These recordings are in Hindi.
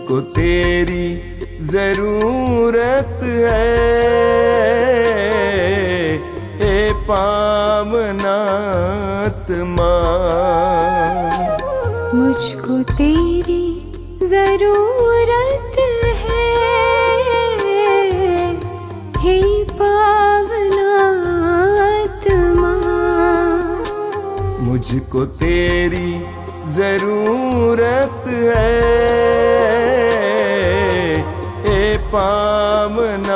मुझको तेरी जरूरत है, ए पावनात्मा। मुझको तेरी जरूरत है, हे पावनात्मा। मुझको तेरी जरूरत है, ए पावनात्मा।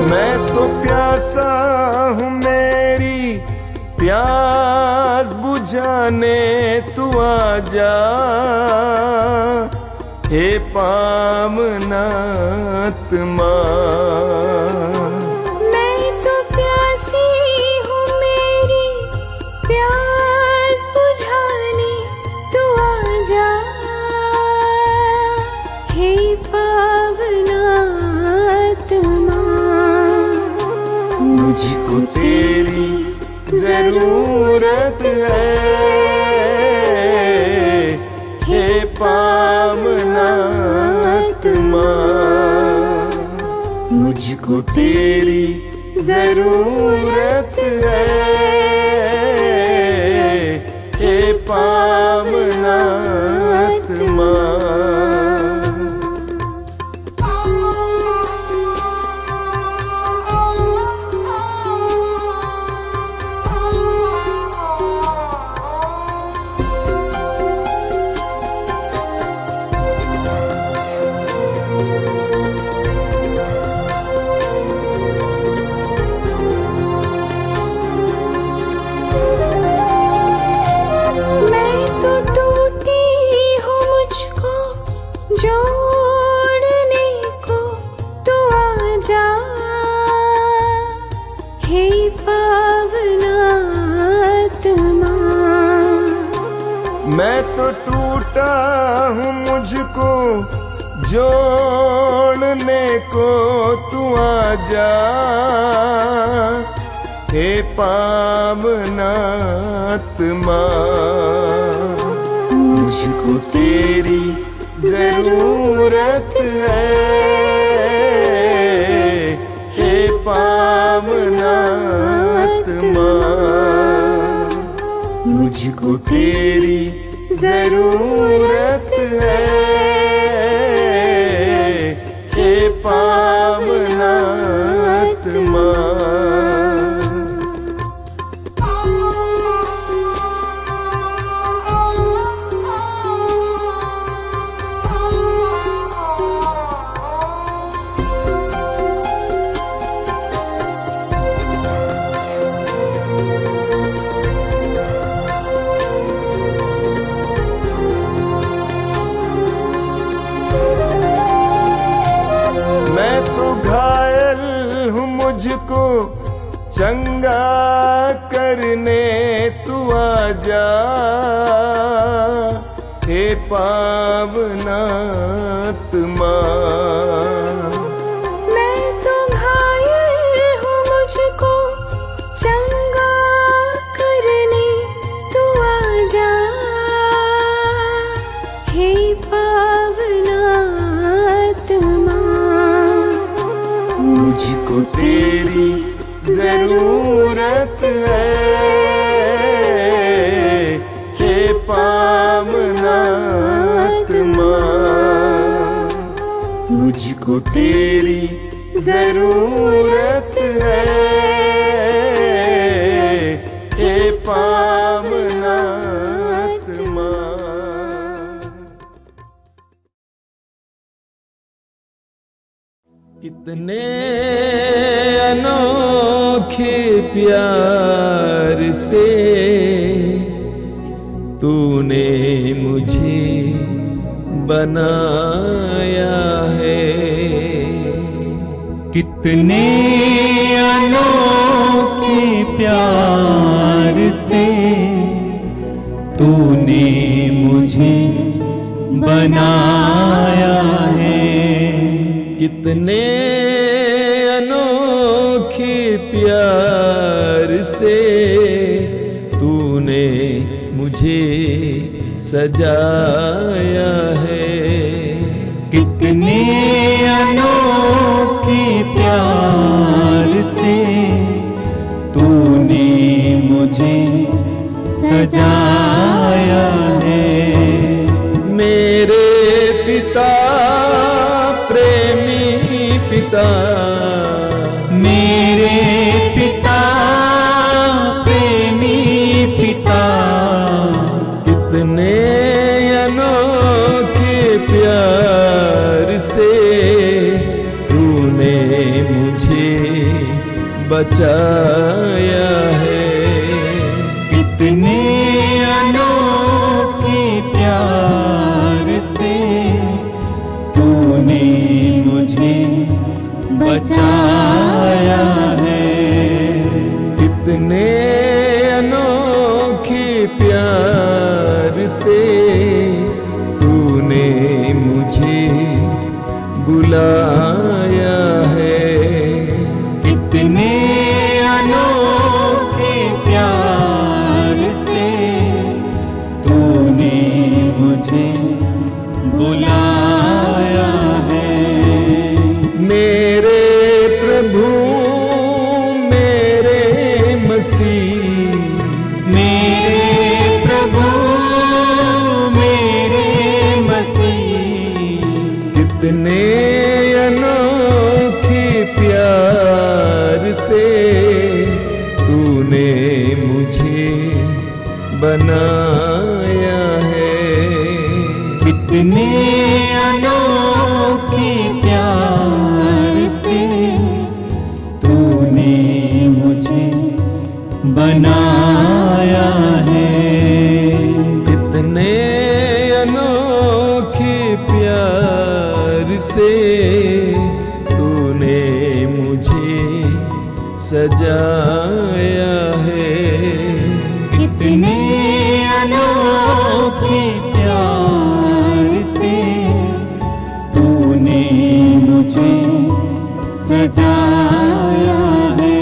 मैं तो प्यासा हूँ, मेरी प्यास बुझाने तू आजा, हे पावनात्मा। मैं तो प्यासी हूँ, मेरी प्यास बुझाने तू आजा, हे पावनात्मा। मुझको तेरी जरूरत है, हे पावनात्मा। मुझको तेरी जरूरत है, हे पावनात्मा। जोड़ने को तू आजा, हे पावनात्मा। मैं तो टूटा हूँ, मुझको जोड़ने को तू आजा, हे पावनात्मा। मुझको तेरी जरूरत है, हे पावनात्मा। मुझको तेरी जरूरत है, हे पावनात्मा। मैं तो घायल हूँ, मुझको चंगा करने तू आजा, हे पावनात्मा। मैं तो घायल हूँ, मुझको चंगा करने तू आजा, हे पावनात्मा। मुझको तेरी जरूरत है, हे पावनात्मा। मुझको तेरी जरूरत है, हे पावनात्मा। कितने अनोखे प्यार से तूने मुझे बनाया है, कितने अनोखे प्यार से तूने मुझे बनाया है। कितने अनोखे प्यार से तूने मुझे सजाया है। कितने अनोखे प्यार से तूने मुझे सजाया है। मेरे पिता प्रेमी पिता, मेरे पिता प्रेमी पिता, कितने अनोखे प्यार से तूने मुझे बचाया है। कितने अनोखे प्यार से तूने मुझे बचाया है। कितने अनोखे प्यार से तूने मुझे बुलाया है। कितने अनोखे प्यार से तूने मुझे बुलाया है। मेरे प्रभु मेरे मसीह, मेरे प्रभु मेरे मसीह, कितने अनोखे प्यार से तूने मुझे बनाया है। कितने अनोखे प्यार से तूने मुझे बनाया है। कितने अनोखे प्यार से तूने मुझे सजाया है। कितने अनोखे प्यार से तूने मुझे सजाया है।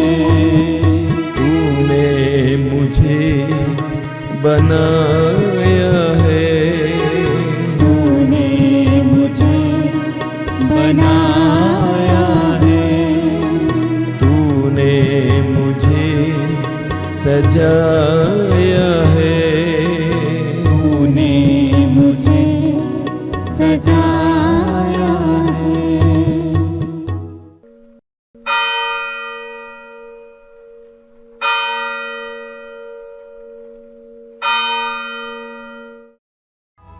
तूने मुझे बनाया है। तूने मुझे बनाया है। तूने मुझे सजाया है। तूने मुझे सजाया है।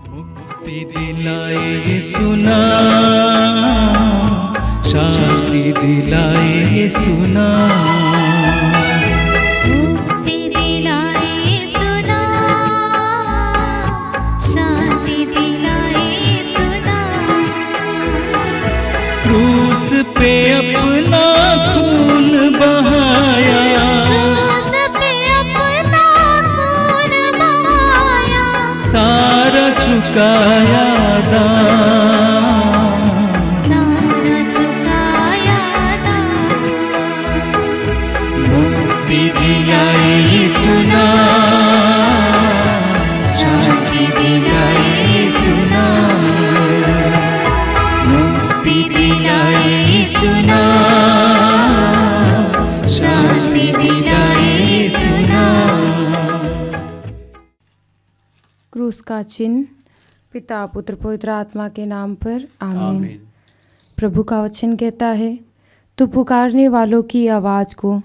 मुक्ति दिलाए यीशु नाम, शांति दिलाए यीशु नाम। मुक्ति दिलाए यीशु नाम, शांति दिलाए यीशु नाम। क्रूस पे अपना खून बहाया, क्रूस पे अपना खून बहाया, सारा चुकाया दाम। सारा चुकाया दाम। मुक्ति दिलाए यीशु नाम, शांति दिलाए यीशु नाम। मुक्ति दिलाए यीशु नाम, शांति दिलाए यीशु नाम। क्रूस का चिन्ह। पिता पुत्र पवित्र आत्मा के नाम पर आमीन। प्रभु का वचन कहता है, तू पुकारने वालों की आवाज़ को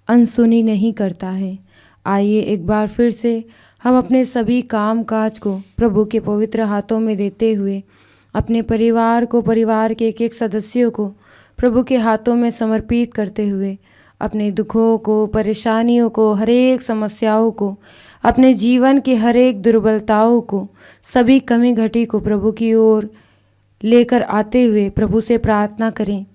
अनसुनी नहीं करता है। आइए एक बार फिर से हम अपने सभी काम काज को प्रभु के पवित्र हाथों में देते हुए अपने परिवार को, परिवार के एक एक सदस्यों को प्रभु के हाथों में समर्पित करते हुए अपने दुखों को, परेशानियों को, हर एक समस्याओं को, अपने जीवन के हर एक दुर्बलताओं को, सभी कमी घटी को प्रभु की ओर लेकर आते हुए प्रभु से प्रार्थना करें।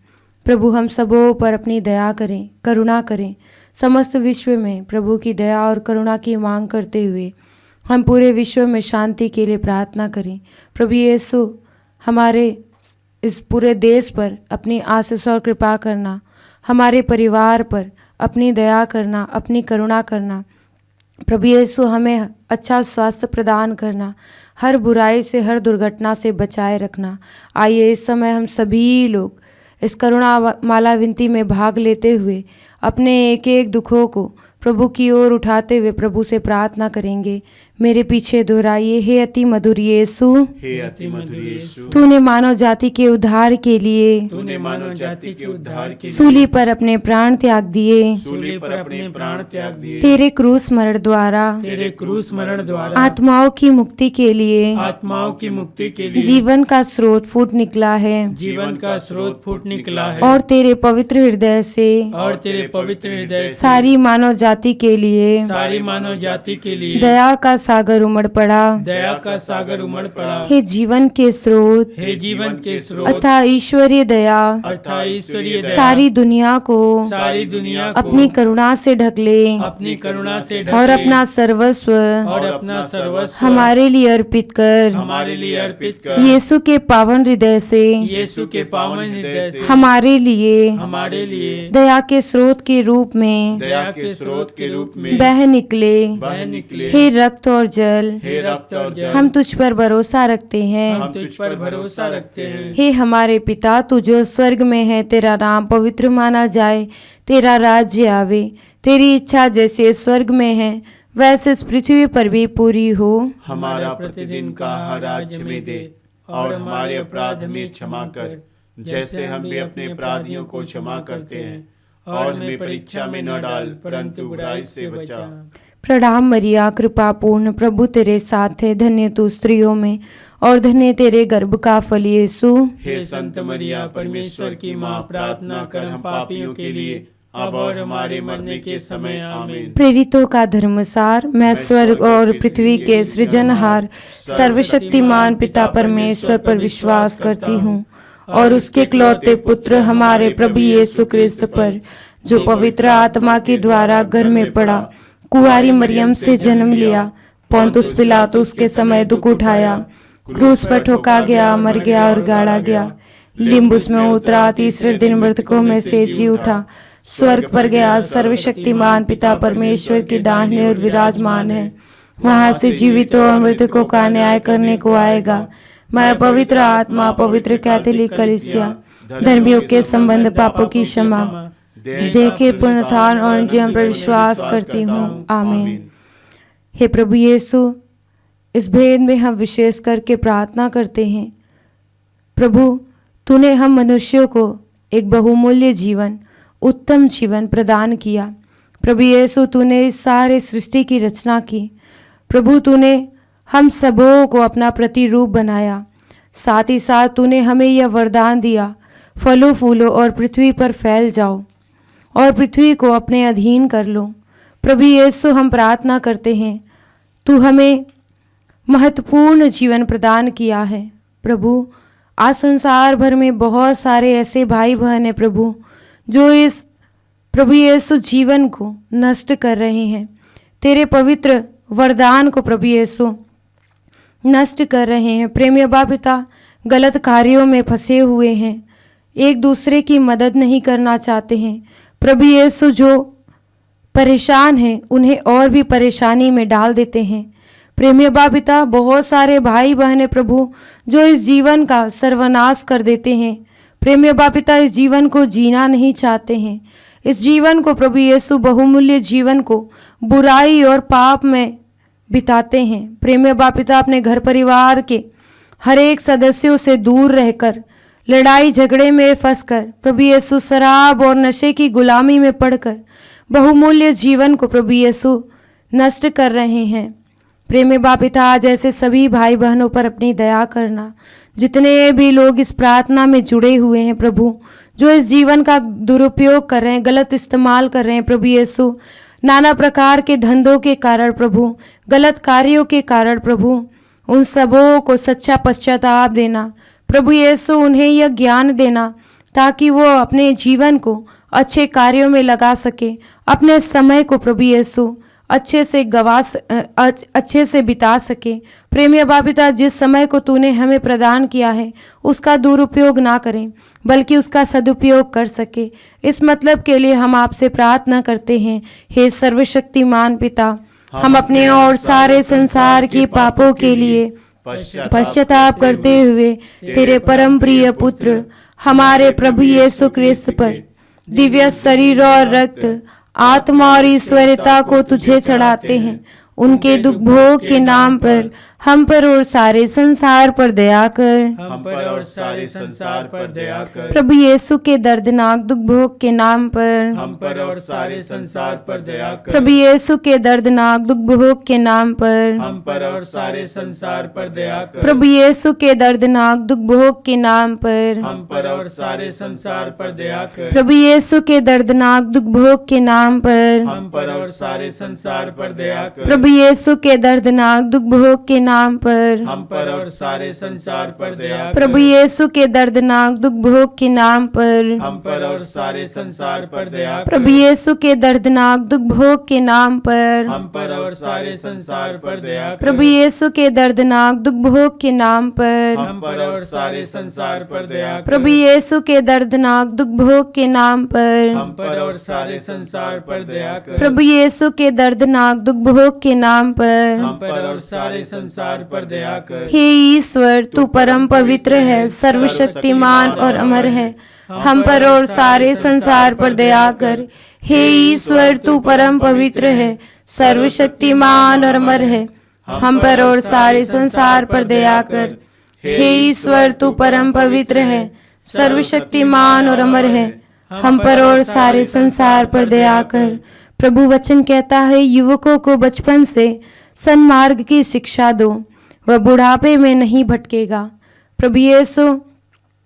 प्रभु हम सबों पर अपनी दया करें, करुणा करें। समस्त विश्व में प्रभु की दया और करुणा की मांग करते हुए हम पूरे विश्व में शांति के लिए प्रार्थना करें। प्रभु यीशु हमारे इस पूरे देश पर अपनी आशीष और कृपा करना, हमारे परिवार पर अपनी दया करना, अपनी करुणा करना। प्रभु यीशु हमें अच्छा स्वास्थ्य प्रदान करना, हर बुराई से, हर दुर्घटना से बचाए रखना। आइए इस समय हम सभी लोग इस करुणा माला विनती में भाग लेते हुए अपने एक एक दुखों को प्रभु की ओर उठाते हुए प्रभु से प्रार्थना करेंगे। मेरे पीछे दोहराइए। हे अति मधुर यीशु, हे अति मधुर यीशु, तूने मानव जाति के उद्धार के लिए तूने मानव जाति के उद्धार के लिए सूली पर अपने प्राण त्याग दिए। सूली पर अपने प्राण त्याग दिए। तेरे क्रूस मरण द्वारा तेरे क्रूस मरण द्वारा आत्माओं की मुक्ति के लिए आत्माओं की मुक्ति के लिए जीवन का स्रोत फूट निकला है। जीवन का स्रोत फूट निकला है। और तेरे पवित्र हृदय से और तेरे पवित्र हृदय से सारी मानव जाति के लिए सारी मानव जाति के लिए दया का सागर उमड़ पड़ा। दया का सागर उमड़ पड़ा। हे जीवन के स्रोत, हे जीवन के स्रोत अथा ईश्वरीय दया अर्थात ईश्वरीय दया सारी दुनिया को सारी दुनिया को अपनी करुणा से ढक ले अपनी करुणा से ढके और अपना सर्वस्व और अपना सर्वस्व हमारे लिए अर्पित कर। हमारे लिए अर्पित कर। यीशु के पावन हृदय से यीशु के पावन हृदय से हमारे लिए हमारे लिए दया के स्रोत के रूप में दया के स्रोत के रूप में बह निकले। बह निकले। हे रक्त और जल, हे रक्त और जल, हम तुझ पर भरोसा रखते हैं। हम तुझ पर भरोसा रखते हैं। हे हमारे पिता, तू जो स्वर्ग में है, तेरा नाम पवित्र माना जाए, तेरा राज्य आवे, तेरी इच्छा जैसे स्वर्ग में है वैसे इस पृथ्वी पर भी पूरी हो। हमारा प्रतिदिन का आहार आज हमें दे और हमारे अपराध हमें क्षमा कर, जैसे हम भी अपने अपराधियों को क्षमा करते हैं, और हमें परीक्षा में न डाल परंतु बुराई से बचा। प्रणाम मरिया, कृपा पूर्ण, प्रभु तेरे साथ है, धन्य तू स्त्रियों में और धन्य तेरे गर्भ का फल यीशु। हे संत मरिया, परमेश्वर की माँ, प्रार्थना कर हम पापियों के लिए अब और हमारे मरने के समय आमीन। प्रेरितों का धर्मसार, मैं स्वर्ग और पृथ्वी के सृजनहार सर्वशक्तिमान पिता परमेश्वर पर विश्वास करती हूँ और उसके इकलौते पुत्र हमारे प्रभु यीशु क्रिस्त पर, जो पवित्र आत्मा के द्वारा घर में पड़ा, कुंवारी मरियम से जन्म लिया, पोंतुस पिलातुस के समय दुख उठाया, क्रूस पर ठोका गया, मर गया और गाड़ा गया, लिम्बुस में उतरा, तीसरे दिन मृतकों में से जी उठा, स्वर्ग पर गया, सर्वशक्तिमान पिता परमेश्वर की दाहिने और विराजमान है, वहां से जीवितों और मृतकों का न्याय करने को आएगा। मैं पवित्र आत्मा, पवित्र कैथोलिक कलीसिया, धर्मियों के संबंध, पापों की क्षमा, देखे पुनरुत्थान और जीवन पर विश्वास करती हूँ। आमीन। हे प्रभु यीशु, इस भेद में हम विशेष करके प्रार्थना करते हैं। प्रभु, तूने हम मनुष्यों को एक बहुमूल्य जीवन, उत्तम जीवन प्रदान किया। प्रभु यीशु, तूने इस सारे सृष्टि की रचना की। प्रभु, तूने हम सबों को अपना प्रतिरूप बनाया। साथ ही साथ तूने हमें यह वरदान दिया, फलो फूलो और पृथ्वी पर फैल जाओ और पृथ्वी को अपने अधीन कर लो। प्रभु यीशु, हम प्रार्थना करते हैं, तू हमें महत्वपूर्ण जीवन प्रदान किया है। प्रभु, आज संसार भर में बहुत सारे ऐसे भाई बहन हैं प्रभु, जो इस प्रभु यीशु जीवन को नष्ट कर रहे हैं, तेरे पवित्र वरदान को प्रभु यीशु नष्ट कर रहे हैं। प्रेमी बाप पिता, गलत कार्यों में फंसे हुए हैं, एक दूसरे की मदद नहीं करना चाहते हैं। प्रभु यीशु, जो परेशान हैं उन्हें और भी परेशानी में डाल देते हैं। प्रेमी बाप पिता, बहुत सारे भाई बहन हैं प्रभु, जो इस जीवन का सर्वनाश कर देते हैं। प्रेमी बाप पिता, इस जीवन को जीना नहीं चाहते हैं। इस जीवन को प्रभु यीशु, बहुमूल्य जीवन को बुराई और पाप में बिताते हैं। प्रेमी बाप पिता, अपने घर परिवार के हर एक सदस्यों से दूर रहकर, लड़ाई झगड़े में फंसकर, प्रभु यीशु शराब और नशे की गुलामी में पड़कर बहुमूल्य जीवन को प्रभु यीशु नष्ट कर रहे हैं। प्रेमी बाप पिता, आज ऐसे सभी भाई बहनों पर अपनी दया करना, जितने भी लोग इस प्रार्थना में जुड़े हुए हैं प्रभु, जो इस जीवन का दुरुपयोग कर रहे हैं, गलत इस्तेमाल कर रहे हैं प्रभु यीशु, नाना प्रकार के धंधों के कारण प्रभु, गलत कार्यों के कारण प्रभु, उन सबों को सच्चा पश्चाताप देना प्रभु यीशु, उन्हें यह ज्ञान देना ताकि वो अपने जीवन को अच्छे कार्यों में लगा सके, अपने समय को प्रभु यीशु अच्छे से बिता सके। प्रेमी अब्बा पिता, जिस समय को तूने हमें प्रदान किया है उसका दुरुपयोग ना करें बल्कि उसका सदुपयोग कर सके। इस मतलब के लिए हम आपसे प्रार्थना करते हैं। हे सर्वशक्तिमान पिता, हम अपने और सारे संसार के पापों के लिए पश्चाताप करते हुए तेरे परम प्रिय पुत्र हमारे प्रभु यीशु ख्रिस्त पर दिव्य शरीर और रक्त, आत्मा और ईश्वरता को तुझे चढ़ाते हैं। उनके दुख भोग के नाम पर हम पर और सारे संसार पर दया कर। हम पर और सारे संसार पर दया कर। प्रभु यीशु के दर्दनाक दुख भोग के नाम पर हम पर और सारे संसार पर दया कर। प्रभु यीशु के दर्दनाक दुख भोग के नाम पर हम पर और सारे संसार पर दया कर। प्रभु यीशु के दर्दनाक दुख भोग के नाम पर हम पर और सारे संसार पर दया कर। प्रभु यीशु के दर्दनाक दुख भोग के नाम पर हम पर और सारे संसार पर दया कर। प्रभु यीशु के दर्दनाक दुख भोग के नाम पर हम पर और सारे संसार पर दया कर। प्रभु यीशु के दर्दनाक दुख भोग के नाम पर हम पर और सारे संसार पर दया कर। प्रभु यीशु के दर्दनाक दुख भोग के नाम पर हम पर और सारे संसार पर दया कर। प्रभु यीशु के दर्दनाक दुख भोग के नाम पर हम पर और सारे संसार पर दया कर। प्रभु यीशु के दर्दनाक दुख भोग के नाम पर हम पर और सारे संसार पर दया कर। प्रभु यीशु के दर्दनाक दुख भोग के नाम पर हम पर और सारे संसार पर दया कर। हे ईश्वर, तू परम पवित्र है, सर्वशक्तिमान और अमर है। हम पर और सारे संसार पर दया कर। हे ईश्वर, तू परम पवित्र है, सर्वशक्तिमान और अमर है। हम पर और सारे संसार पर दया कर। हे ईश्वर, तू परम पवित्र है, सर्वशक्तिमान और अमर है। हम पर और सारे संसार पर दया कर। प्रभु वचन कहता है, युवकों को बचपन से सन्मार्ग की शिक्षा दो, वह बुढ़ापे में नहीं भटकेगा। प्रभु यीशु,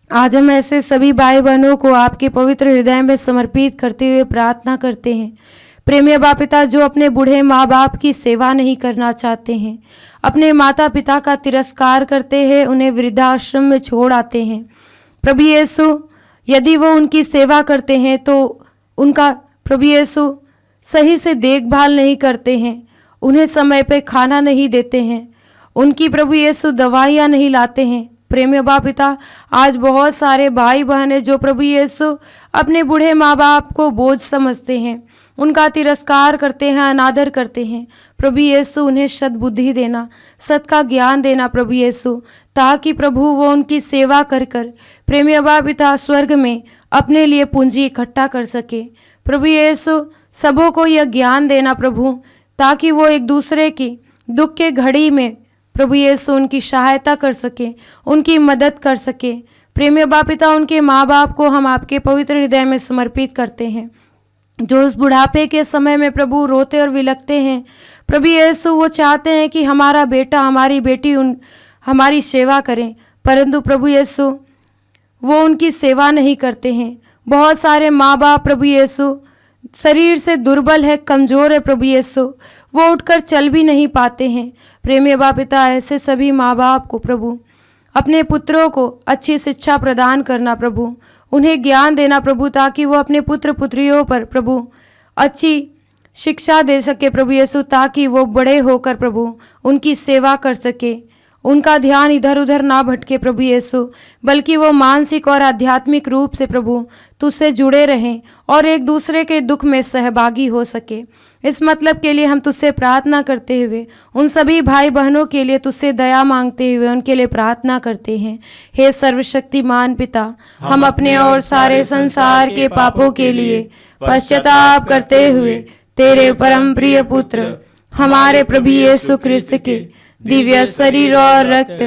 आज हम ऐसे सभी भाई बहनों को आपके पवित्र हृदय में समर्पित करते हुए प्रार्थना करते हैं। प्रेमी बाप पिता, जो अपने बूढ़े माँ बाप की सेवा नहीं करना चाहते हैं, अपने माता पिता का तिरस्कार करते हैं, उन्हें वृद्धाश्रम में छोड़ आते हैं। प्रभु यीशु, यदि वो उनकी सेवा करते हैं तो उनका प्रभु यीशु सही से देखभाल नहीं करते हैं, उन्हें समय पर खाना नहीं देते हैं, उनकी प्रभु यीशु दवाइयाँ नहीं लाते हैं। प्रेमी बाप पिता, आज बहुत सारे भाई बहन हैं जो प्रभु यीशु अपने बूढ़े माँ बाप को बोझ समझते हैं, उनका तिरस्कार करते हैं, अनादर करते हैं। प्रभु यीशु, उन्हें सद्बुद्धि देना, सत का ज्ञान देना प्रभु यीशु, ताकि प्रभु वो उनकी सेवा कर कर प्रेमी बाप पिता स्वर्ग में अपने लिए पूंजी इकट्ठा कर सके। प्रभु यीशु, सबों को यह ज्ञान देना प्रभु, ताकि वो एक दूसरे की दुख के घड़ी में प्रभु यीशु उनकी सहायता कर सके, उनकी मदद कर सके। प्रेमी बाप पिता, उनके माँ बाप को हम आपके पवित्र हृदय में समर्पित करते हैं, जो उस बुढ़ापे के समय में प्रभु रोते और विलखते हैं। प्रभु यीशु, वो चाहते हैं कि हमारा बेटा हमारी बेटी हमारी सेवा करें, परंतु प्रभु यीशु वो उनकी सेवा नहीं करते हैं। बहुत सारे माँ बाप प्रभु यीशु शरीर से दुर्बल है, कमज़ोर है प्रभु यीशु, वो उठकर चल भी नहीं पाते हैं। प्रेमी बाप पिता, ऐसे सभी माँ बाप को प्रभु अपने पुत्रों को अच्छी शिक्षा प्रदान करना प्रभु, उन्हें ज्ञान देना प्रभु, ताकि वो अपने पुत्र पुत्रियों पर प्रभु अच्छी शिक्षा दे सके प्रभु यीशु, ताकि वो बड़े होकर प्रभु उनकी सेवा कर सके, उनका ध्यान इधर उधर ना भटके प्रभु यीशु, बल्कि वो मानसिक और आध्यात्मिक रूप से प्रभु तुझसे जुड़े रहें और एक दूसरे के दुख में सहभागी हो सके। इस मतलब के लिए हम तुझसे प्रार्थना करते हुए उन सभी भाई बहनों के लिए तुझसे दया मांगते हुए उनके लिए प्रार्थना करते हैं। हे सर्वशक्तिमान पिता, हम अपने और सारे संसार के पापों के लिए पश्चाताप करते हुए तेरे परम प्रिय पुत्र हमारे प्रभु यीशु ख्रिस्त के दिव्य शरीर और रक्त,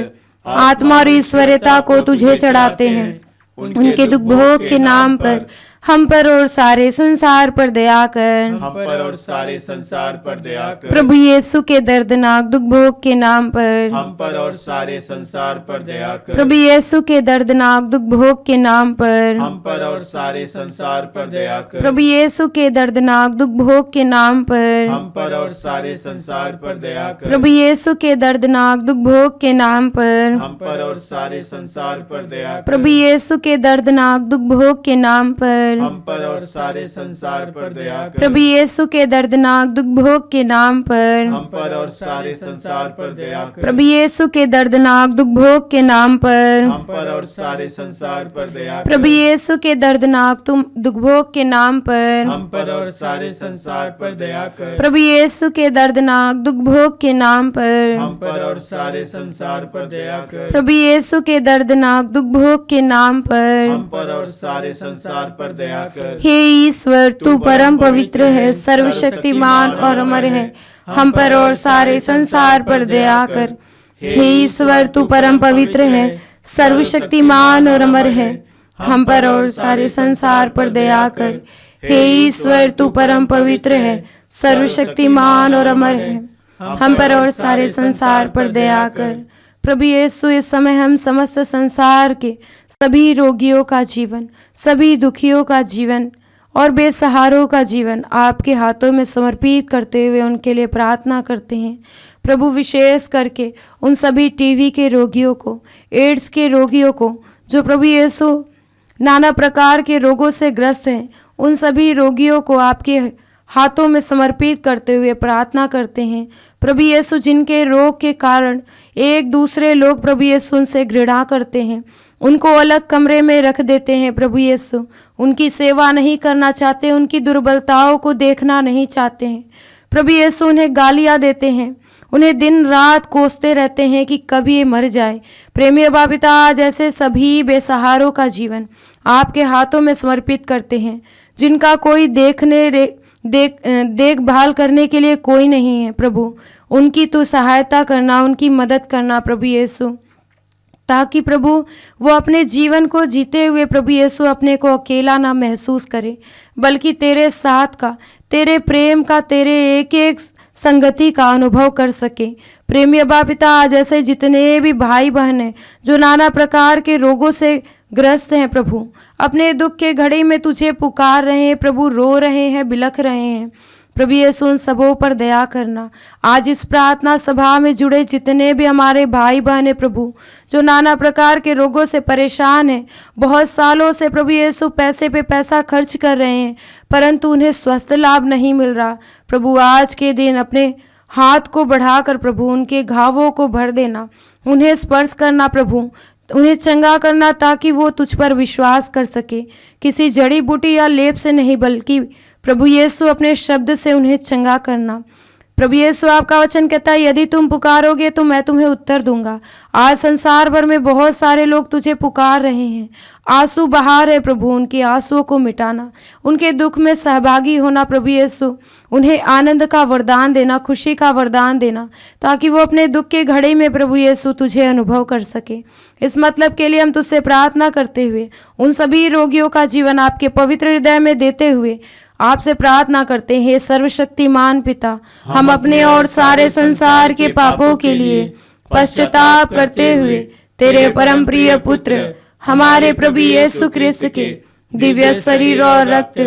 आत्मा और ईश्वरता को तुझे चढ़ाते हैं। उनके दुख भोग के नाम पर हम पर और सारे संसार पर दया कर। हम पर और सारे संसार पर दया कर। प्रभु यीशु के दर्दनाक दुख भोग के नाम पर। हम पर और सारे संसार पर दया कर। प्रभु यीशु के दर्दनाक दुख भोग के नाम पर। हम पर और सारे संसार पर दया कर। प्रभु यीशु के दर्दनाक दुख भोग के नाम पर। हम पर और सारे संसार पर दया कर। प्रभु यीशु के दर्दनाक दुख भोग के नाम पर। हम पर और सारे संसार पर दया कर। प्रभु यीशु के दर्दनाक दुख भोग के नाम पर। हम पर और सारे संसार पर दया कर। प्रभु यीशु के दर्दनाक दुख भोग के नाम पर। हम पर और सारे संसार पर दया कर। प्रभु यीशु के दर्दनाक दुख भोग के नाम पर। हम पर और सारे संसार पर दया कर। प्रभु यीशु के दर्दनाक दुख भोग के नाम पर। हम पर और सारे संसार पर दया कर। प्रभु यीशु के दर्दनाक दुख भोग के नाम पर। हम पर और सारे संसार पर दया कर। प्रभु यीशु के दर्दनाक दुख भोग के नाम पर। हम पर और सारे संसार पर दया कर। हे ईश्वर, तू परम पवित्र है, सर्वशक्तिमान और अमर है, हम पर और सारे संसार पर दया कर। हे ईश्वर, तू परम पवित्र है, सर्वशक्तिमान और अमर है, हम पर और सारे संसार पर दया कर। हे ईश्वर, तू परम पवित्र है, सर्वशक्तिमान और अमर है, हम पर और सारे संसार पर दया कर। प्रभु यीशु, इस समय हम समस्त संसार के सभी रोगियों का जीवन, सभी दुखियों का जीवन और बेसहारों का जीवन आपके हाथों में समर्पित करते हुए उनके लिए प्रार्थना करते हैं। प्रभु, विशेष करके उन सभी टीबी के रोगियों को, एड्स के रोगियों को, जो प्रभु यीशु नाना प्रकार के रोगों से ग्रस्त हैं, उन सभी रोगियों को आपके हाथों में समर्पित करते हुए प्रार्थना करते हैं। प्रभु यीशु, जिनके रोग के कारण एक दूसरे लोग प्रभु यीशु उनसे घृणा करते हैं, उनको अलग कमरे में रख देते हैं। प्रभु यीशु, उनकी सेवा नहीं करना चाहते, उनकी दुर्बलताओं को देखना नहीं चाहते हैं। प्रभु यीशु, उन्हें गालियाँ देते हैं, उन्हें दिन रात कोसते रहते हैं कि कब ये मर जाए। प्रेमी अबा पिता, आज ऐसे सभी बेसहारों का जीवन आपके हाथों में समर्पित करते हैं, जिनका कोई देखभाल करने के लिए कोई नहीं है। प्रभु, उनकी तू सहायता करना, उनकी मदद करना प्रभु यीशु, ताकि प्रभु वो अपने जीवन को जीते हुए प्रभु यीशु अपने को अकेला ना महसूस करे, बल्कि तेरे साथ का, तेरे प्रेम का, तेरे एक एक संगति का अनुभव कर सके। प्रेमी अबा पिता, आज ऐसे जितने भी भाई बहन हैं जो नाना प्रकार के रोगों से ग्रस्त हैं, प्रभु अपने दुख के घड़ी में तुझे पुकार रहे हैं, प्रभु रो रहे हैं, बिलख रहे हैं। प्रभु यीशु, उन सबों पर दया करना। आज इस प्रार्थना सभा में जुड़े जितने भी हमारे भाई बहन हैं, प्रभु जो नाना प्रकार के रोगों से परेशान हैं, बहुत सालों से प्रभु यीशु पैसे पे पैसा खर्च कर रहे हैं, परंतु उन्हें स्वस्थ लाभ नहीं मिल रहा। प्रभु, आज के दिन अपने हाथ को बढ़ाकर प्रभु उनके घावों को भर देना, उन्हें स्पर्श करना, प्रभु उन्हें चंगा करना, ताकि वो तुझ पर विश्वास कर सके, किसी जड़ी बूटी या लेप से नहीं, बल्कि प्रभु यीशु अपने शब्द से उन्हें चंगा करना। प्रभु यीशु, आपका वचन कहता है, यदि तुम पुकारोगे तो मैं तुम्हें उत्तर दूंगा। आज संसार भर में बहुत सारे लोग तुझे पुकार रहे हैं, आंसू बहा रहे, प्रभु उनके आंसुओं को मिटाना, उनके दुख में सहभागी होना। प्रभु यीशु, उन्हें आनंद का वरदान देना, खुशी का वरदान देना, ताकि वो अपने दुख के घड़ी में प्रभु यीशु तुझे अनुभव कर सके। इस मतलब के लिए हम तुझसे प्रार्थना करते हुए उन सभी रोगियों का जीवन आपके पवित्र हृदय में देते हुए आपसे प्रार्थना करते हैं। सर्वशक्तिमान पिता, हम अपने और सारे संसार के पापों के लिए पश्चाताप करते हुए तेरे परम प्रिय पुत्र हमारे प्रभु यीशु क्रिस्त के दिव्य शरीर और रक्त,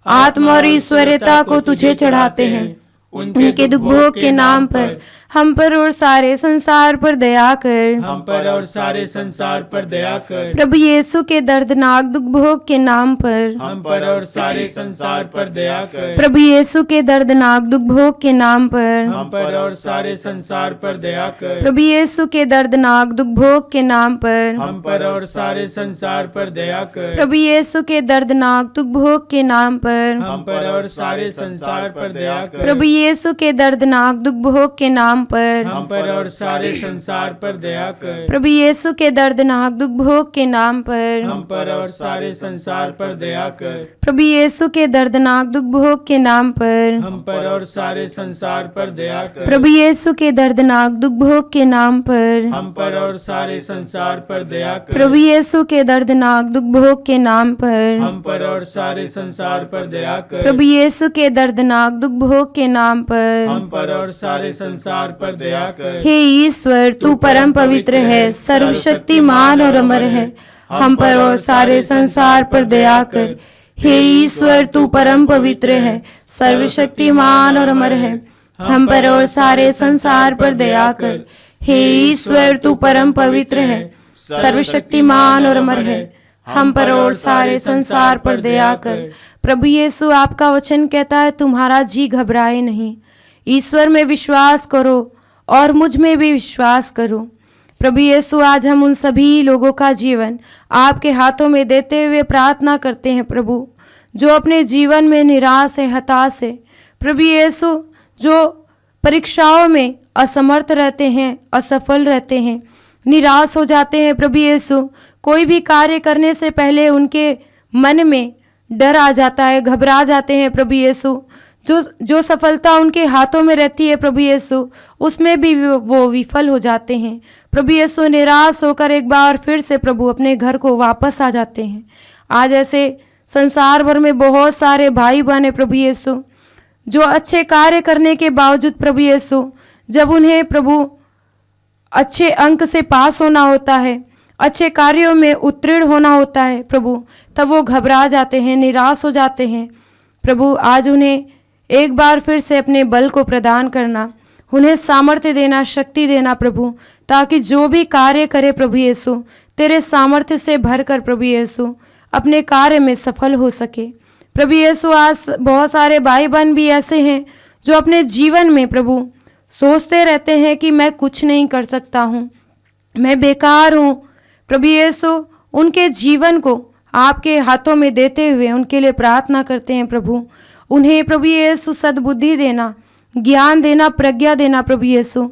आत्मा और ईश्वरता को तुझे चढ़ाते हैं। उनके दुख भोग के नाम पर हम पर और सारे संसार पर दया कर। हम पर और सारे संसार पर दया कर। प्रभु यीशु के दर्दनाक दुख भोग के नाम पर हम पर और सारे संसार पर दया कर। प्रभु यीशु के दर्दनाक दुख भोग के नाम पर हम पर और सारे संसार पर दया कर। प्रभु यीशु के दर्दनाक दुख भोग के नाम पर हम पर और सारे संसार पर दया कर। प्रभु यीशु के दर्दनाक दुख भोग के नाम पर हम पर और सारे संसार पर दया कर। प्रभु यीशु के दर्दनाक दुख भोग के नाम पर हम पर और सारे संसार पर दया कर। प्रभु यीशु के दर्दनाक दुख भोग के नाम पर हम पर और सारे संसार पर दया कर। प्रभु यीशु के दर्दनाक दुख भोग के नाम पर हम पर और सारे संसार पर दया कर। प्रभु यीशु के दर्दनाक दुख भोग के नाम पर हम पर और सारे संसार पर दया कर। प्रभु यीशु के दर्दनाक दुख भोग के नाम पर हम पर और सारे संसार पर दया कर। प्रभु यीशु के दर्दनाक दुख भोग के नाम पर हम पर और सारे संसार पर दया कर। हे ईश्वर, तू परम पवित्र है, सर्वशक्तिमान और अमर है, हम पर और सारे संसार पर दया कर। हे ईश्वर, तू परम पवित्र है, सर्वशक्तिमान और अमर है, हम पर और सारे संसार पर दया कर। हे ईश्वर, तू परम पवित्र है, सर्वशक्तिमान और अमर है, हम पर और सारे संसार पर दया कर। प्रभु यीशु, आपका वचन कहता है तुम्हारा जी घबराए नहीं। ईश्वर में विश्वास करो और मुझ में भी विश्वास करो। प्रभु यीशु, आज हम उन सभी लोगों का जीवन आपके हाथों में देते हुए प्रार्थना करते हैं प्रभु, जो अपने जीवन में निराश है, हताश है। प्रभु यीशु, जो परीक्षाओं में असमर्थ रहते हैं, असफल रहते हैं, निराश हो जाते हैं। प्रभु यीशु, कोई भी कार्य करने से पहले उनके मन में डर आ जाता है, घबरा जाते हैं। प्रभु यीशु, जो सफलता उनके हाथों में रहती है प्रभु यीशु, उसमें भी वो विफल हो जाते हैं। प्रभु यीशु, निराश होकर एक बार फिर से प्रभु अपने घर को वापस आ जाते हैं। आज ऐसे संसार भर में बहुत सारे भाई बहन हैं प्रभु यीशु, जो अच्छे कार्य करने के बावजूद प्रभु यीशु, जब उन्हें प्रभु अच्छे अंक से पास होना होता है, अच्छे कार्यों में उत्तीर्ण होना होता है प्रभु, तब वो घबरा जाते हैं, निराश हो जाते हैं। प्रभु, आज उन्हें एक बार फिर से अपने बल को प्रदान करना, उन्हें सामर्थ्य देना, शक्ति देना प्रभु, ताकि जो भी कार्य करे प्रभु यीशु, तेरे सामर्थ्य से भरकर प्रभु यीशु अपने कार्य में सफल हो सके। प्रभु यीशु, आज बहुत सारे भाई बहन भी ऐसे हैं जो अपने जीवन में प्रभु सोचते रहते हैं कि मैं कुछ नहीं कर सकता हूँ, मैं बेकार हूँ। प्रभु यीशु, उनके जीवन को आपके हाथों में देते हुए उनके लिए प्रार्थना करते हैं प्रभु। उन्हें प्रभु यीशु सद्बुद्धि देना, ज्ञान देना, प्रज्ञा देना प्रभु यीशु,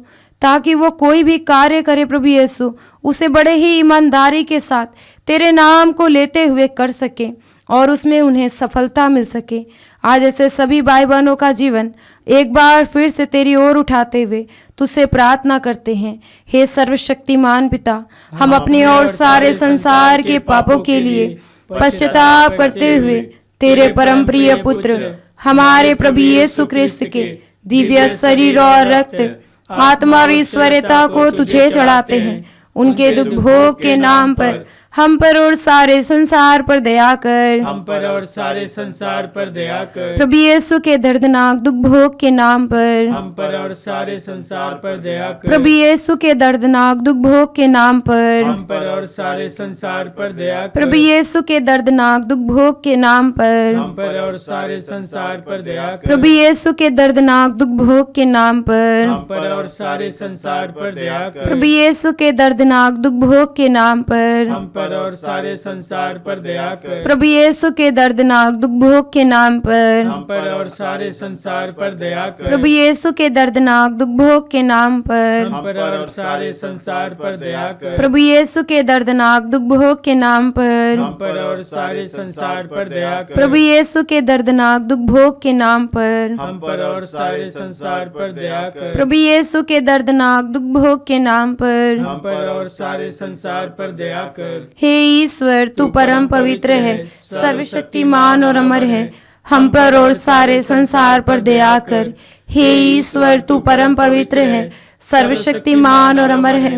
ताकि वो कोई भी कार्य करे प्रभु यीशु, उसे बड़े ही ईमानदारी के साथ तेरे नाम को लेते हुए कर सके और उसमें उन्हें सफलता मिल सके। आज ऐसे सभी भाई बहनों का जीवन एक बार फिर से तेरी ओर उठाते हुए तुझसे प्रार्थना करते हैं। हे सर्वशक्तिमान पिता, हम अपने और सारे संसार के पापों के लिए पश्चाताप करते हुए तेरे परम प्रिय पुत्र हमारे प्रभु यीशु क्रिस्त के दिव्य शरीर और रक्त, आत्मा और ईश्वरता को तुझे चढ़ाते हैं। उनके दुख भोग के नाम पर हम पर और सारे संसार पर दया कर। हम पर और सारे संसार पर दया कर। प्रभु यीशु के दर्दनाक दुख भोग के नाम पर हम पर और सारे संसार पर दया कर। प्रभु यीशु के दर्दनाक दुख भोग के नाम पर हम पर और सारे संसार पर दया कर। प्रभु यीशु के दर्दनाक दुख भोग के नाम पर हम पर और सारे संसार पर दया कर। प्रभु यीशु के दर्दनाक दुख भोग के नाम पर हम पर और सारे संसार पर दया कर। प्रभु यीशु के दर्दनाक दुख भोग के नाम पर हम पर और सारे संसार पर दया कर। प्रभु यीशु के दर्दनाक दुख भोग के नाम पर हम पर और सारे संसार पर दया कर। प्रभु यीशु के दर्दनाक दुख भोग के नाम पर हम पर और सारे संसार पर दया कर। प्रभु यीशु के दर्दनाक दुख भोग के नाम पर हम पर और सारे संसार पर दया कर। प्रभु यीशु के दर्दनाक दुख भोग के नाम पर हम पर और सारे संसार पर दया कर। प्रभु यीशु के दर्दनाक दुख भोग के नाम पर हम पर और सारे संसार पर दया कर। हे ईश्वर, तू परम पवित्र है, सर्वशक्तिमान और अमर है, हम पर और सारे संसार पर दया कर। हे ईश्वर, तू परम पवित्र है, सर्वशक्तिमान और अमर है,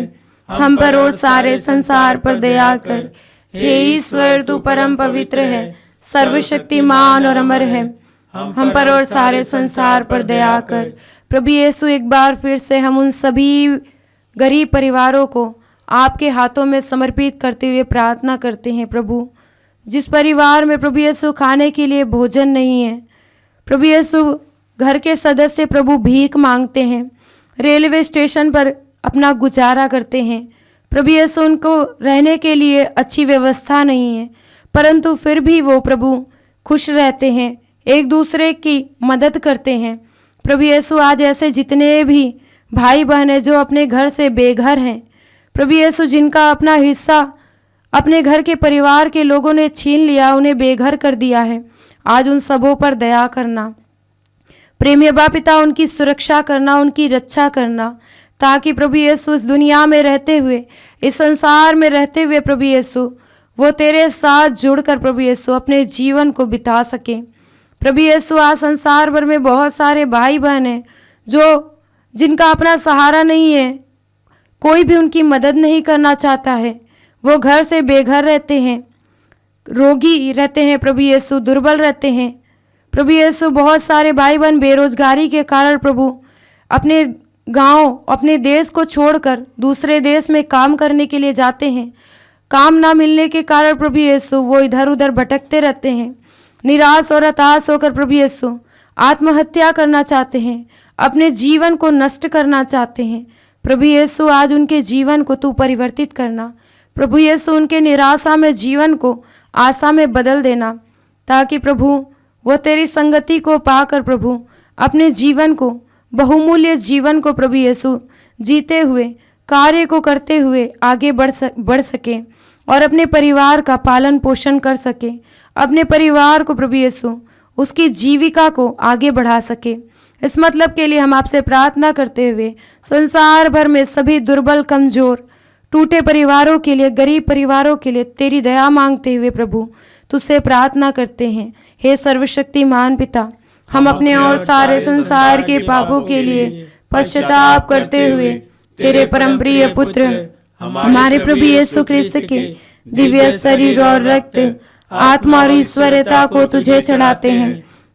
हम पर और सारे संसार पर दया कर। हे ईश्वर, तू परम पवित्र है, सर्वशक्तिमान और अमर है, हम पर और सारे संसार पर दया कर। प्रभु यीशु, एक बार फिर से हम उन सभी गरीब परिवारों को आपके हाथों में समर्पित करते हुए प्रार्थना करते हैं प्रभु, जिस परिवार में प्रभु यीशु खाने के लिए भोजन नहीं है। प्रभु यीशु, घर के सदस्य प्रभु भीख मांगते हैं, रेलवे स्टेशन पर अपना गुजारा करते हैं। प्रभु यीशु, उनको रहने के लिए अच्छी व्यवस्था नहीं है, परंतु फिर भी वो प्रभु खुश रहते हैं, एक दूसरे की मदद करते हैं। प्रभु यीशु, आज ऐसे जितने भी भाई बहन हैं जो अपने घर से बेघर हैं, प्रभु यीशु, जिनका अपना हिस्सा अपने घर के परिवार के लोगों ने छीन लिया, उन्हें बेघर कर दिया है। आज उन सबों पर दया करना। प्रेमी बाप पिता, उनकी सुरक्षा करना, उनकी रक्षा करना, ताकि प्रभु यीशु इस दुनिया में रहते हुए, इस संसार में रहते हुए प्रभु यीशु वो तेरे साथ जुड़कर प्रभु यीशु अपने जीवन को बिता सके। प्रभु यीशु, आज संसार भर में बहुत सारे भाई बहन हैं जिनका अपना सहारा नहीं है, कोई भी उनकी मदद नहीं करना चाहता है। वो घर से बेघर रहते हैं, रोगी रहते हैं प्रभु यीशु, दुर्बल रहते हैं प्रभु यीशु। बहुत सारे भाई बहन बेरोजगारी के कारण प्रभु अपने गांव, अपने देश को छोड़कर दूसरे देश में काम करने के लिए जाते हैं। काम ना मिलने के कारण प्रभु यीशु वो इधर उधर भटकते रहते हैं, निराश और हताश होकर प्रभु यीशु आत्महत्या करना चाहते हैं, अपने जीवन को नष्ट करना चाहते हैं। प्रभु यीशु, आज उनके जीवन को तू परिवर्तित करना। प्रभु यीशु, उनके निराशा में जीवन को आशा में बदल देना, ताकि प्रभु वो तेरी संगति को पाकर प्रभु अपने जीवन को, बहुमूल्य जीवन को प्रभु यीशु जीते हुए, कार्य को करते हुए आगे बढ़ सके और अपने परिवार का पालन पोषण कर सके, अपने परिवार को प्रभु यीशु उसकी जीविका को आगे बढ़ा सके। इस मतलब के लिए हम आपसे प्रार्थना करते हुए संसार भर में सभी दुर्बल, कमजोर, टूटे परिवारों के लिए, गरीब परिवारों के लिए तेरी दया मांगते हुए प्रभु तुझसे प्रार्थना करते हैं। हे सर्वशक्तिमान पिता, हम अपने और सारे संसार के पापों के लिए पश्चाताप करते हुए तेरे परम प्रिय पुत्र हमारे प्रभु यीशु ख्रिस्त के दिव्य शरीर और रक्त, आत्मा और ईश्वरता को तुझे चढ़ाते हैं।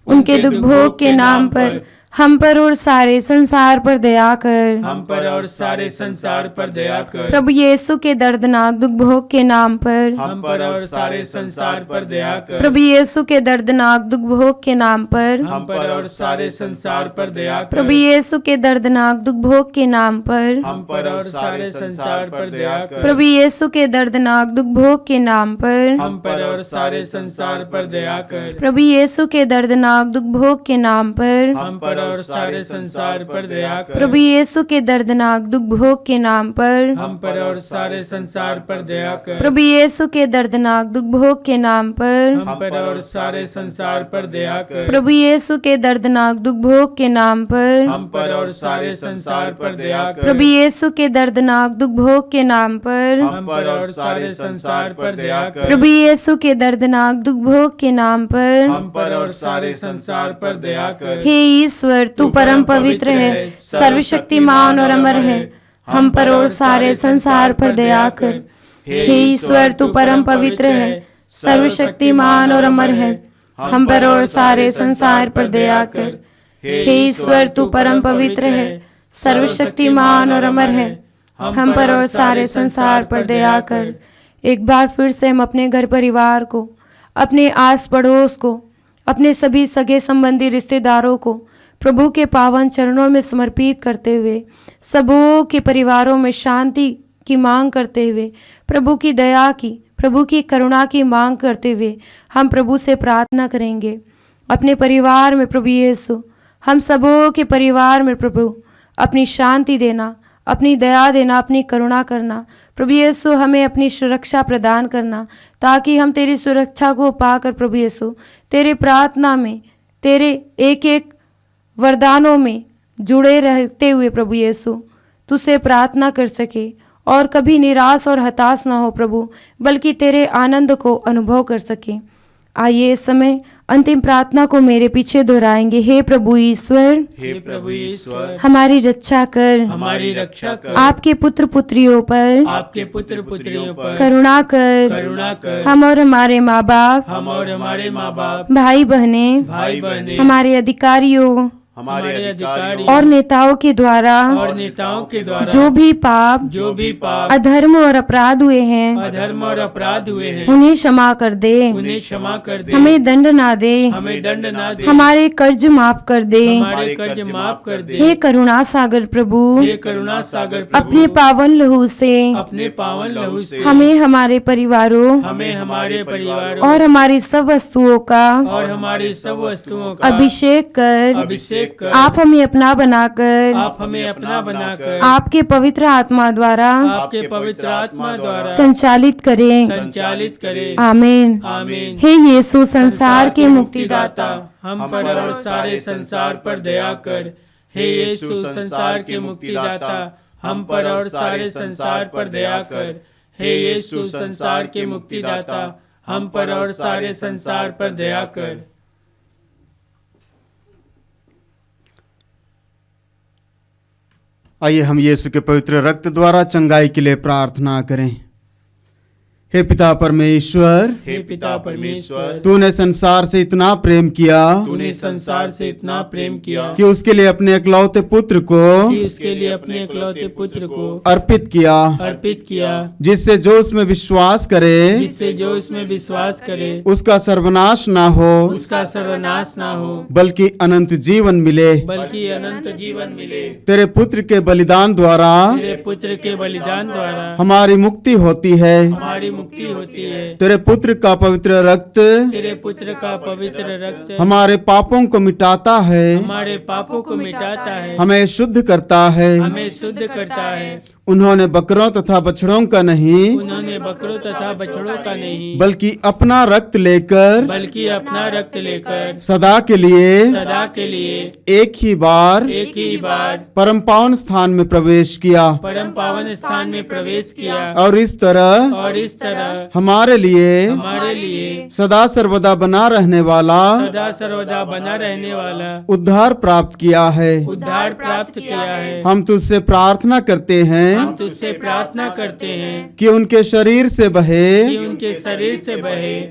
उनके दुख भोग के नाम पर हम पर और सारे संसार पर दया कर। हम पर और सारे संसार पर दया कर। प्रभु यीशु के दर्दनाक दुख भोग के नाम पर हम पर और सारे संसार पर दया कर। प्रभु यीशु के दर्दनाक दुख भोग के नाम पर हम पर और सारे संसार पर दया कर। प्रभु यीशु के दर्दनाक दुख भोग के नाम पर हम पर और सारे संसार पर दया कर। प्रभु यीशु के दर्दनाक दुख भोग के नाम पर हम पर और सारे संसार पर दया कर। प्रभु यीशु के दर्दनाक दुख भोग के नाम पर हम पर और सारे संसार पर दया कर। प्रभु यीशु के दर्दनाक दुख भोग के नाम पर हम पर और सारे संसार पर दया कर। प्रभु यीशु के दर्दनाक दुख भोग के नाम पर हम पर और सारे संसार पर दया कर। प्रभु यीशु के दर्दनाक दुख भोग के नाम पर हम पर और सारे संसार पर दया कर। प्रभु यीशु के दर्दनाक दुख भोग के नाम पर हम पर और सारे संसार पर दया कर। प्रभु यीशु के दर्दनाक दुख भोग के नाम पर हम पर और सारे संसार पर दया कर। हे ईश्वर, तू परम पवित्र है, सर्वशक्तिमान और अमर है, हम पर और सारे संसार पर दया कर। हे ईश्वर, तू परम पवित्र है, सर्वशक्तिमान और अमर है, हम पर और सारे संसार पर दया कर। हे ईश्वर, तू परम पवित्र है, सर्वशक्तिमान और अमर है, हम पर और सारे संसार पर दया कर। एक बार फिर से हम अपने घर परिवार को, अपने आस पड़ोस को, अपने सभी सगे संबंधी रिश्तेदारों को प्रभु के पावन चरणों में समर्पित करते हुए, सबों के परिवारों में शांति की मांग करते हुए, प्रभु की दया की, प्रभु की करुणा की मांग करते हुए हम प्रभु से प्रार्थना करेंगे। अपने परिवार में प्रभु यीशु, हम सबों के परिवार में प्रभु अपनी शांति देना, अपनी दया देना, अपनी करुणा करना। प्रभु यीशु, हमें अपनी सुरक्षा प्रदान करना, ताकि हम तेरी सुरक्षा को पाकर प्रभु यीशु तेरे प्रार्थना में, तेरे एक एक वरदानों में जुड़े रहते हुए प्रभु यीशु तुझसे प्रार्थना कर सके और कभी निराश और हताश ना हो प्रभु, बल्कि तेरे आनंद को अनुभव कर सके। आइए इस समय अंतिम प्रार्थना को मेरे पीछे दोहराएंगे। हे प्रभु ईश्वर, हे प्रभु ईश्वर, हमारी रक्षा कर, हमारी रक्षा कर। आपके पुत्र पुत्रियों पर, आपके पुत्र पुत्रियों पर करुणा कर, करुणा कर। हम और हमारे माँ बाप, हम और हमारे माँ बाप, भाई बहने, भाई बहने, हमारे अधिकारियों हमारे अधिकारी और नेताओं के द्वारा और नेताओं के द्वारा जो भी पाप, अधर्म और अपराध हुए हैं, अधर्म और अपराध हुए हैं, उन्हें क्षमा कर दे, उन्हें क्षमा कर दे। हमें दंड ना दे, हमें दंड ना दे। हमारे कर्ज माफ कर दे, हमारे कर्ज माफ कर दे। हे करुणा सागर प्रभु, हे करुणा सागर प्रभु, अपने पावन लहू से, अपने पावन लहू से हमें, हमारे परिवारों, हमें हमारे परिवारों और हमारी सब वस्तुओं का और हमारी सब वस्तुओं का अभिषेक कर, देखकर आप हमें अपना बनाकर आप हमें अपना बनाकर आपके पवित्र आत्मा द्वारा आपके पवित्र आत्मा द्वारा संचालित करें। संचालित करें। आमीन। आमीन। हे यीशु संसार के मुक्तिदाता, हम पर और सारे संसार पर दया कर। हे यीशु संसार के मुक्तिदाता, हम पर और सारे संसार पर दया कर। हे यीशु संसार के मुक्तिदाता, हम पर और सारे संसार पर दया कर। आइए हम यीशु के पवित्र रक्त द्वारा चंगाई के लिए प्रार्थना करें। हे पिता परमेश्वर, हे पिता परमेश्वर, तूने संसार से इतना प्रेम किया तूने संसार से इतना प्रेम किया कि उसके लिए अपने एकलौते पुत्र को कि उसके लिए अपने इकलौते पुत्र को अर्पित किया, जिससे जो उसमें विश्वास करे जिससे जो उसमें विश्वास करे उसका सर्वनाश ना हो, उसका सर्वनाश ना हो, बल्कि अनंत जीवन मिले। बल्कि अनंत जीवन मिले। तेरे पुत्र के बलिदान द्वारा तेरे पुत्र के बलिदान द्वारा हमारी मुक्ति होती है। हमारी मुक्ति होती है। तेरे पुत्र का पवित्र रक्त तेरे पुत्र का पवित्र रक्त हमारे पापों को मिटाता है, हमारे पापों को मिटाता है, हमें शुद्ध करता है। हमें शुद्ध करता है। उन्होंने बकरों तथा बछड़ों का नहीं, उन्होंने बकरों तथा बछड़ों का नहीं, बल्कि अपना रक्त लेकर बल्कि अपना रक्त लेकर सदा के लिए एक ही बार परम पावन स्थान में प्रवेश किया परम पावन स्थान में प्रवेश किया और इस तरह हमारे लिए सदा सर्वदा बना रहने वाला उद्धार प्राप्त किया है। हम तुझसे प्रार्थना करते हैं कि उनके शरीर से बहे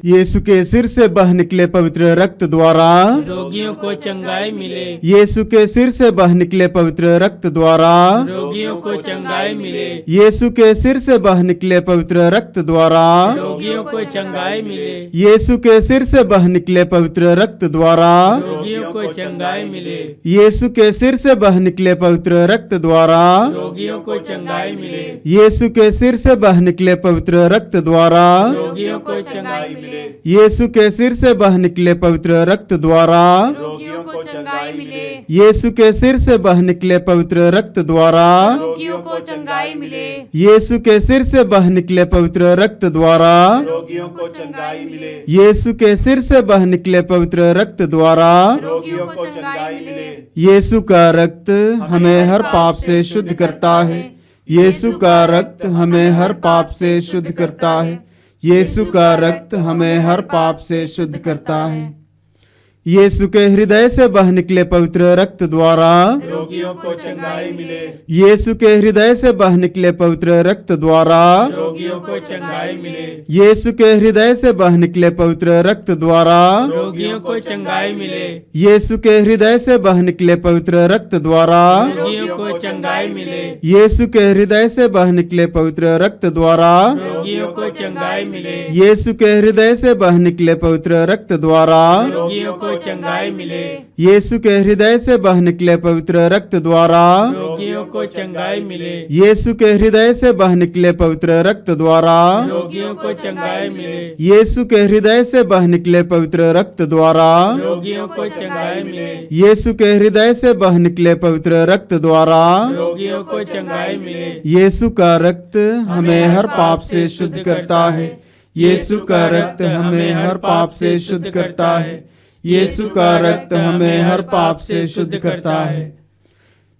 यीशु के सिर से बह निकले पवित्र रक्त द्वारा रोगियों को चंगाई मिले। यीशु के सिर से बह निकले पवित्र रक्त द्वारा रोगियों को चंगाई मिले। यीशु के सिर से बह निकले पवित्र रक्त द्वारा रोगियों को चंगाई मिले। यीशु के सिर से बह निकले पवित्र रक्त द्वारा रोगियों को चंगाई मिले। यीशु के सिर से बह निकले पवित्र रक्त द्वारा रोगियों को चंगाई मिले। यीशु के सिर से बह निकले पवित्र रक्त द्वारा रोगियों को चंगाई मिले। यीशु के सिर से बह निकले पवित्र रक्त द्वारा रोगियों को चंगाई मिले। यीशु के सिर से बह निकले पवित्र रक्त द्वारा रोगियों को चंगाई मिले। यीशु के सिर से बह निकले पवित्र रक्त द्वारा रोगियों को चंगाई मिले। यीशु के सिर से बह निकले पवित्र रक्त द्वारा रोगियों को चंगाई मिले। यीशु का रक्त हमें हर पाप से शुद्ध करता है। यीशु का रक्त हमें हर पाप से शुद्ध करता है। यीशु का रक्त हमें हर पाप से शुद्ध करता है। यीशु के हृदय से बह निकले पवित्र रक्त द्वारा रोगियों को चंगाई मिले। यीशु के हृदय से बह निकले पवित्र रक्त द्वारा रोगियों को चंगाई मिले। यीशु के हृदय से बह निकले पवित्र रक्त द्वारा रोगियों को चंगाई मिले। यीशु के हृदय से बह निकले पवित्र रक्त द्वारा रोगियों को चंगाई मिले। यीशु के हृदय से बह निकले पवित्र रक्त द्वारा रोगियों को चंगाई मिले। यीशु के हृदय से बह निकले पवित्र रक्त द्वारा रोगियों को चंगाई मिले। यीशु के हृदय से बह निकले पवित्र रक्त द्वारा रोगियों को चंगाई मिले। यीशु के हृदय से बह निकले पवित्र रक्त द्वारा रोगियों को चंगाई मिले। यीशु के हृदय से बह निकले पवित्र रक्त द्वारा रोगियों को चंगाई मिले। यीशु के हृदय से बह निकले पवित्र रक्त द्वारा रोगियों को चंगाई मिले। यीशु का रक्त हमें हर पाप से शुद्ध करता है। यीशु का रक्त हमें हर पाप से शुद्ध करता है। यीशु का रक्त हमें हर पाप से शुद्ध करता है।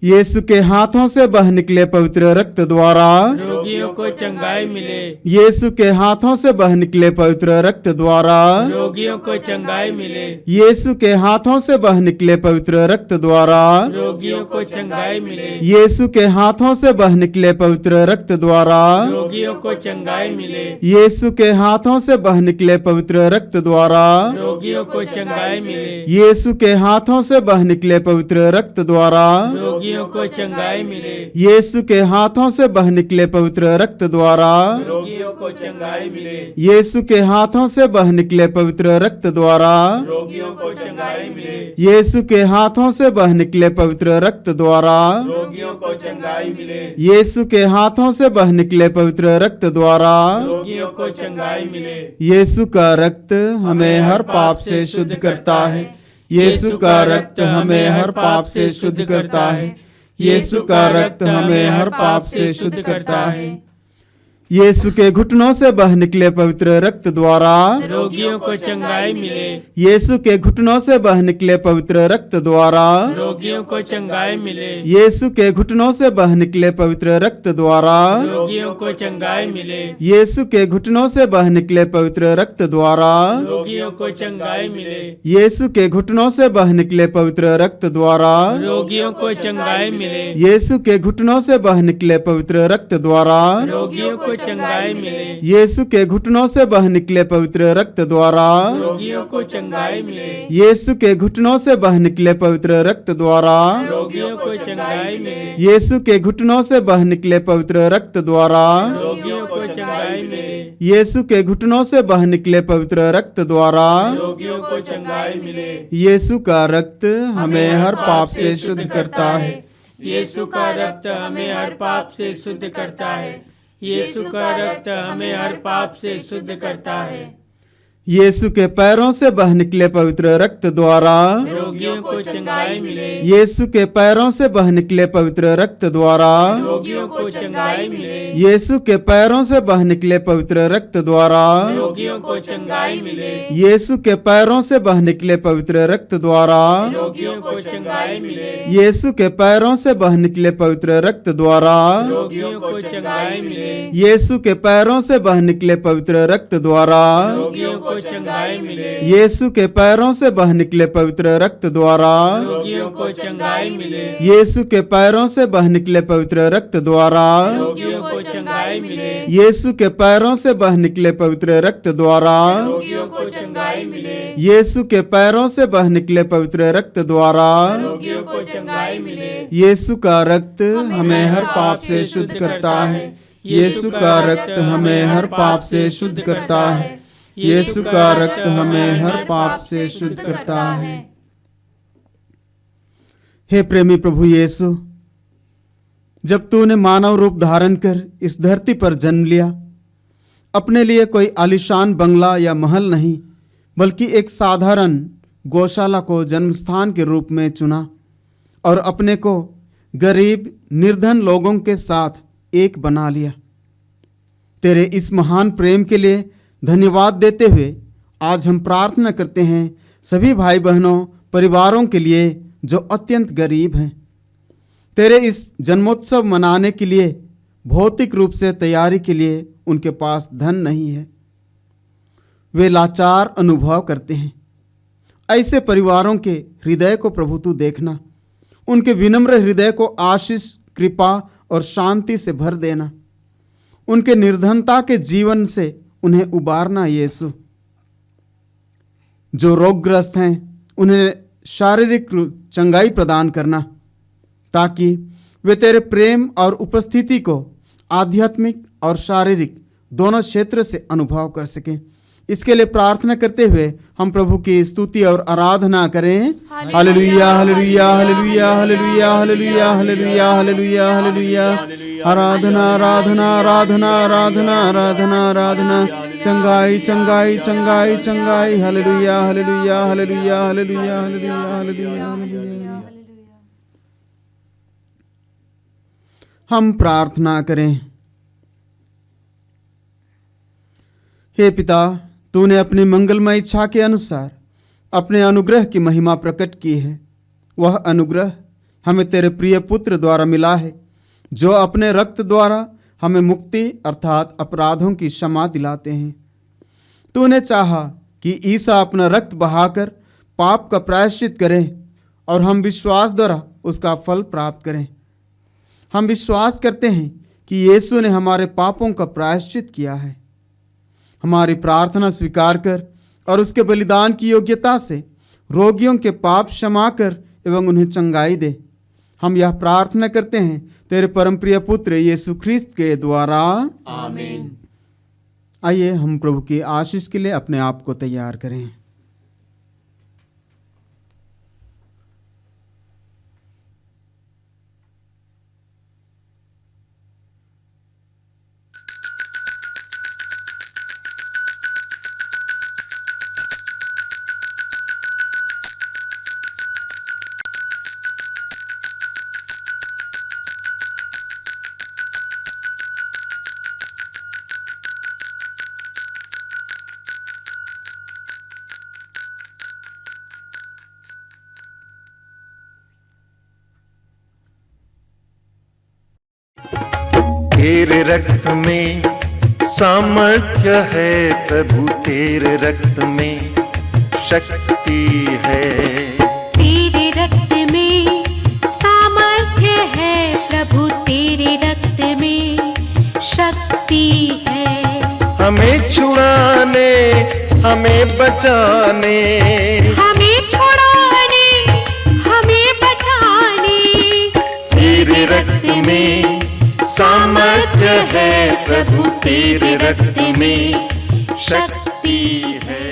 यीशु के हाथों से बह निकले पवित्र रक्त द्वारा रोगियों को चंगाई मिले। यीशु के हाथों से बह निकले पवित्र रक्त द्वारा रोगियों को चंगाई मिले। यीशु के हाथों से बह निकले पवित्र रक्त द्वारा रोगियों को चंगाई मिले। यीशु के हाथों से बह निकले पवित्र रक्त द्वारा रोगियों को चंगाई मिले। यीशु के हाथों से बह निकले पवित्र रक्त द्वारा रोगियों को चंगाई मिले। यीशु के हाथों से बह निकले पवित्र रक्त द्वारा रोगियों को चंगाई मिले। यीशु के हाथों से बह निकले पवित्र रक्त द्वारा रोगियों को चंगाई मिले। यीशु के हाथों से बह निकले पवित्र रक्त द्वारा रोगियों को चंगाई मिले। यीशु के हाथों से बह निकले पवित्र रक्त द्वारा रोगियों को चंगाई मिले। यीशु के हाथों से बह निकले पवित्र रक्त द्वारा रोगियों को चंगाई मिले। यीशु का रक्त हमें हर पाप से शुद्ध करता है। यीशु का रक्त हमें हर पाप से शुद्ध करता है। यीशु का रक्त हमें हर पाप से शुद्ध करता है। यीशु के घुटनों से बह निकले पवित्र रक्त द्वारा रोगियों को चंगाई मिले। यीशु के घुटनों से बह निकले पवित्र रक्त द्वारा रोगियों को चंगाई मिले। यीशु के घुटनों से बह निकले पवित्र रक्त द्वारा रोगियों को चंगाई मिले। यीशु के घुटनों से बह निकले पवित्र रक्त द्वारा रोगियों को चंगाई मिले। यीशु के घुटनों से बह निकले पवित्र रक्त द्वारा रोगियों को चंगाई मिले। यीशु के घुटनों से बह निकले पवित्र रक्त द्वारा रोगियों को चंगाई मिले। यीशु के घुटनों से बह निकले पवित्र रक्त द्वारा रोगियों को चंगाई मिले। यीशु के घुटनों से बह निकले पवित्र रक्त द्वारा रोगियों को चंगाई मिले। यीशु के घुटनों से बह निकले पवित्र रक्त द्वारा रोगियों को चंगाई मिले। यीशु के घुटनों से बह निकले पवित्र रक्त द्वारा रोगियों को चंगाई मिले। यीशु का रक्त हमें हर पाप से शुद्ध करता है। यीशु का रक्त हमें हर पाप से शुद्ध करता है। यीशु का रक्त हमें हर पाप से शुद्ध करता है। यीशु के पैरों से बह निकले पवित्र रक्त द्वारा रोगियों को चंगाई मिले। यीशु के पैरों से बह निकले पवित्र रक्त द्वारा रोगियों को चंगाई मिले। यीशु के पैरों से बह निकले पवित्र रक्त द्वारा रोगियों को चंगाई मिले। यीशु के पैरों से बह निकले पवित्र रक्त द्वारा रोगियों को चंगाई मिले। यीशु के पैरों से बह निकले पवित्र रक्त द्वारा रोगियों को चंगाई मिले। यीशु के पैरों से बह निकले पवित्र रक्त द्वारा रोगियों को चंगाई मिले। यीशु के पैरों से बह निकले पवित्र रक्त द्वारा रोगियों को चंगाई मिले। यीशु के पैरों से बह निकले पवित्र रक्त द्वारा रोगियों को चंगाई मिले। यीशु के पैरों से बह निकले पवित्र रक्त द्वारा रोगियों को चंगाई मिले। यीशु के पैरों से बह निकले पवित्र रक्त द्वारा रोगियों को चंगाई मिले। यीशु का रक्त हमें हर पाप से शुद्ध करता है। यीशु का रक्त हमें हर पाप से शुद्ध करता है। यीशु का रक्त हमें हर पाप से शुद्ध करता है। हे प्रेमी प्रभु यीशु, जब तूने मानव रूप धारण कर इस धरती पर जन्म लिया, अपने लिए कोई आलीशान बंगला या महल नहीं, बल्कि एक साधारण गौशाला को जन्मस्थान के रूप में चुना और अपने को गरीब निर्धन लोगों के साथ एक बना लिया। तेरे इस महान प्रेम के लिए धन्यवाद देते हुए आज हम प्रार्थना करते हैं सभी भाई बहनों परिवारों के लिए जो अत्यंत गरीब हैं। तेरे इस जन्मोत्सव मनाने के लिए भौतिक रूप से तैयारी के लिए उनके पास धन नहीं है, वे लाचार अनुभव करते हैं। ऐसे परिवारों के हृदय को प्रभु तू देखना, उनके विनम्र हृदय को आशीष, कृपा और शांति से भर देना। उनके निर्धनता के जीवन से उन्हें उबारना यीशु। जो रोगग्रस्त हैं उन्हें शारीरिक चंगाई प्रदान करना, ताकि वे तेरे प्रेम और उपस्थिति को आध्यात्मिक और शारीरिक दोनों क्षेत्र से अनुभव कर सकें। इसके लिए प्रार्थना करते हुए हम प्रभु की स्तुति और आराधना करें। Hallelujah hallelujah hallelujah hallelujah hallelujah hallelujah hallelujah hallelujah. आराधना आराधना आराधना आराधना आराधना आराधना। चंगाई चंगाई चंगाई चंगाई। Hallelujah hallelujah hallelujah hallelujah hallelujah hallelujah hallelujah. हम प्रार्थना करें। हे पिता, तूने अपनी मंगलमय इच्छा के अनुसार अपने अनुग्रह की महिमा प्रकट की है। वह अनुग्रह हमें तेरे प्रिय पुत्र द्वारा मिला है, जो अपने रक्त द्वारा हमें मुक्ति अर्थात अपराधों की क्षमा दिलाते हैं। तूने चाहा कि ईसा अपना रक्त बहाकर पाप का प्रायश्चित करें और हम विश्वास द्वारा उसका फल प्राप्त करें। हम विश्वास करते हैं कि यीशु ने हमारे पापों का प्रायश्चित किया है। हमारी प्रार्थना स्वीकार कर और उसके बलिदान की योग्यता से रोगियों के पाप क्षमा कर एवं उन्हें चंगाई दे। हम यह प्रार्थना करते हैं तेरे परम प्रिय पुत्र यीशु ख्रिस्त के द्वारा, आमीन। आइए हम प्रभु की आशीष के लिए अपने आप को तैयार करें। तेरे रक्त में सामर्थ्य है प्रभु, तेरे रक्त में शक्ति है। तेरे रक्त में सामर्थ्य है प्रभु, तेरे रक्त में शक्ति है। हमें छुड़ाने, हमें बचाने, हमें छुड़ाने, हमें बचाने, तेरे रक्त में सामर्थ्य है प्रभु, तेरे रक्त में शक्ति है।